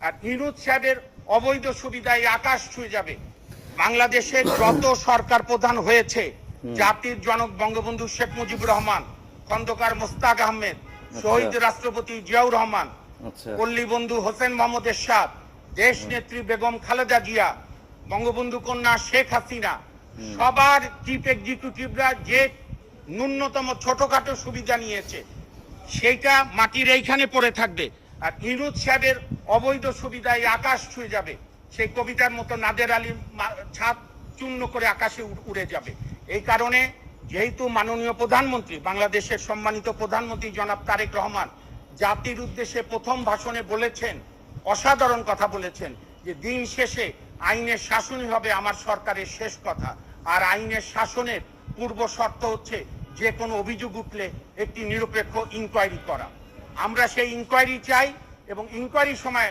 আর ইউনূস সাহেবের অবৈধ সুবিধায় আকাশ ছুঁয়ে যাবে। বাংলাদেশের যত সরকার প্রধান হয়েছে, জাতির জনক বঙ্গবন্ধু শেখ মুজিবুর রহমান, খন্দকার মোস্তাক আহমেদ, শহীদ রাষ্ট্রপতি জিয়াউর রহমান, পল্লী বন্ধু হোসেন মোহাম্মদ এরশাদ, দেশ নেত্রী বেগম খালেদা জিয়া, বঙ্গবন্ধু কন্যা শেখ হাসিনা, সবার চিফ এক্সিকিউটিভরা যে ন্যূনতম ছোটখাটো সুবিধা নিয়েছে সেইটা মাটির এইখানে পড়ে থাকবে। আর ইউনূস সাহেবের অবৈধ সুবিধায় আকাশ ছুঁয়ে যাবে, সেই কবিতার মতো নাদের আলী ছাদ চূর্ণ করে আকাশে উড়ে যাবে। এই কারণে যেহেতু মাননীয় প্রধানমন্ত্রী, বাংলাদেশের সম্মানিত প্রধানমন্ত্রী জনাব তারেক রহমান জাতির উদ্দেশ্যে প্রথম ভাষণে বলেছেন, অসাধারণ কথা বলেছেন, যে দিন শেষে আইনের শাসনই হবে আমার সরকারের শেষ কথা। আর আইনের শাসনের পূর্ব শর্ত হচ্ছে যে কোনো অভিযোগ উঠলে একটি নিরপেক্ষ ইনকোয়ারি করা। আমরা সেই ইনকোয়ারি চাই এবং ইনকোয়ারির সময়